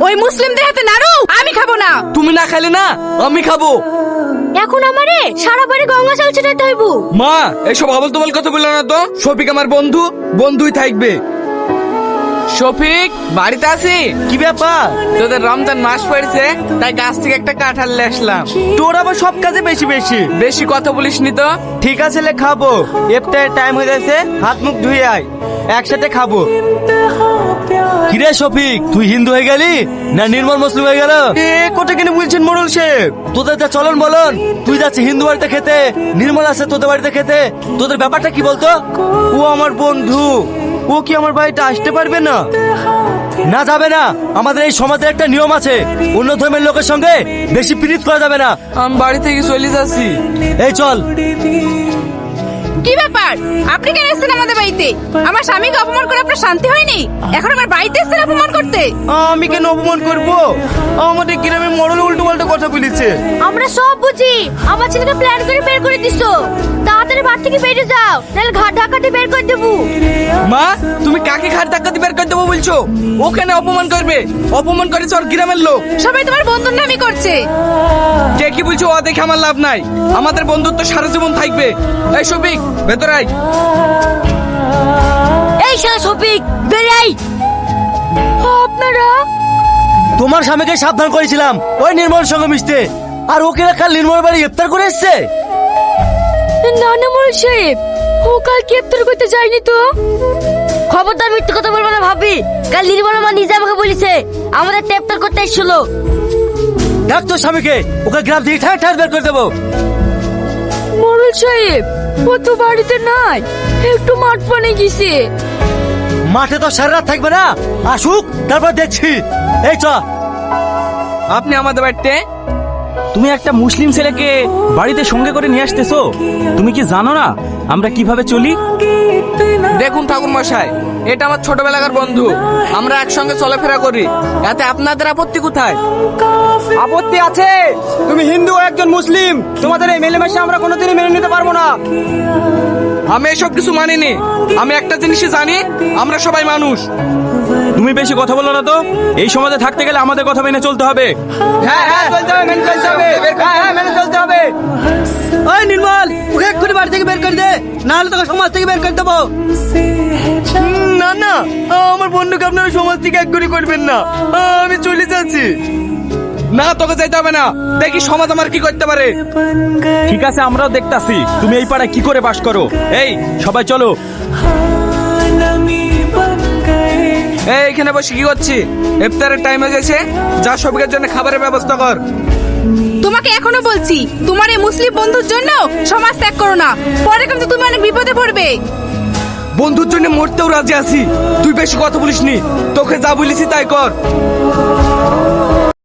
ওই মুসলিমদের হাতে নাড়ু আমি খাবো না। তুমি না খাইলে না আমি খাবো। এখন আমারে সারা বাড়ি গঙ্গা জল ছিটাতে হইব। মা এসব আবল তবল কথা বললো না তো। শফিক আমার বন্ধু, বন্ধুই থাকবে। শফিক বাড়িতে আছি? কি ব্যাপার? তোদের রমজান মাস পড়েছে তাই গাছ থেকে একটা কাঁঠাল নিয়ে আসলাম। তোর আবার সব কাজে বেশি বেশি বেশি কথা বলিস নি তো। ঠিক আছে লে খাবো, ইফতারের টাইম হয়ে গেছে, হাত মুখ ধুয়ে আয়, একসাথে খাবো। কিরে শফিক, তুই হিন্দু হয়ে গেলি না নির্মল মুসলিম হয়ে গেল? কোটা কিনে বলছেন মোড়ল সাহেব? তোদের যা চলন বলন, তুই যাচ্ছিস হিন্দু বাড়িতে খেতে, নির্মল আছে তোদের বাড়িতে খেতে, তোদের ব্যাপারটা কি বলতো? ও আমার বন্ধু, ও কি আমার বাড়িতে আসতে পারবে না? না যাবে না, আমাদের এই সমাজের একটা নিয়ম আছে, অন্য ধর্মের লোকের সঙ্গে বেশি প্রীত করা যাবে না। আমি বাড়ি থেকে চলে যাচ্ছি। এই চল। কি ব্যাপার, আপনি কেন এসেছেন আমাদের বাড়িতে? আমার স্বামীকে অপমান করে আপনার শান্তি হয়নি, এখন আমার বাড়িতে এসেছেন অপমান করতে? আমি কেন অপমান করব? আমাদের গ্রামে মোড়ল উল্টো পাল্টা কথা বলেছে। আমরা সব বুঝি, আমার ছেলেকে প্ল্যান করে বের করে দিছো। তাড়াতাড়ি বাড়ি থেকে বেরিয়ে যাও, নাহলে ঘাট ধাক্কাতে বের করে দেবো। মা তুমি কাকে ঘাট ধাক্কা দিয়ে বের করে দেবো বলছো? ওখানে অপমান করবে, অপমান করেছে ওর গ্রামের লোক। সবাই তোমার বন্ধুর নামই করছে। কে কি বলছো ও দেখে আমার লাভ নাই, আমাদের বন্ধুত্ব সারা জীবন থাকবে। এই শফিক ভেতরে আয়। এই শালা শফিক বেরিয়ে আই। আপনারা তোমার স্বামীকে সাবধান করেছিলাম ওই নির্মল সঙ্গে মিশতে, আর ওকে কাল নির্মল বাড়ি ইফতার করে এসছে। না না মোড়ল সাহেব, ও কালকে ইফতার করতে যায়নি তো। খবরদার মিথ্যে কথা বলবো না ভাবি, কাল নির্মল মা নিজে আমাকে বলেছে আমাদের ইফতার করতে এসেছিল। ডাক তোর স্বামীকে, ওকে গ্রাম থেকে ঠায় ঠায় বের করে দেবো। মোড়ল সাহেব ও তো বাড়িতে নাই, একটু মাঠ পানে গেছে। মাঠে তো সারা রাত থাকবে না, আসুক তারপর দেখছি। এই চ। আপনি আমাদের বাড়িতে? তুমি একটা মুসলিম ছেলেকে বাড়িতে সঙ্গে করে নিয়ে আসতেছো, তুমি কি জানো না আমরা কিভাবে চলি? দেখুন ঠাকুর মশাই, এটা আমার ছোটবেলাকার বন্ধু, আমরা একসঙ্গে চলাফেরা করি, এতে আপনাদের আপত্তি কোথায়? আপত্তি আছে, তুমি হিন্দু একজন মুসলিম, তোমাদের এই মেলামেশা আমরা কোনোদিনই মেনে নিতে পারবো না। আমি এসব কিছু মানিনি, আমি একটা জিনিসই জানি, আমরা সবাই মানুষ। তুমি বেশি কথা বলো না তো, এই সমাজে থাকতে গেলে আমাদের কথা মেনে চলতে হবে। হ্যাঁ হ্যাঁ চলতে হবে, মেনে চলতে হবে, হ্যাঁ হ্যাঁ মেনে চলতে হবে। ওই নির্মল, ওকে এক্ষুনি বাড়ি থেকে বের করে দে, না হলে তোকে সমাজ থেকে বের করে দেবো। না না, আমার বন্ধুকে আপনারা সমাজ থেকে এক করে করবেন না, আমি চলে যাচ্ছি। না তোকে যাইতে হবে না, দেখি সমাজ আমার কি করতে পারে। ঠিক আছে আমরাও দেখতাছি তুমি এই পাড়ায় কি করে বাস করো। এই সবাই চলো। এই এখানে বসে কি করছি? ইফতারের টাইম হয়ে গেছে, যা সবকের জন্য খাবারের ব্যবস্থা কর। তোমাকে এখনো বলছি, তোমার এই মুসলিম বন্ধুর জন্য সমাজ ত্যাগ করো না, পরে কিন্তু তুমি অনেক বিপদে পড়বে। বন্ধুর জন্য মরতেও রাজি আছি, তুই বেশি কথা বলিস নি, তোকে যা বলেছি তাই কর।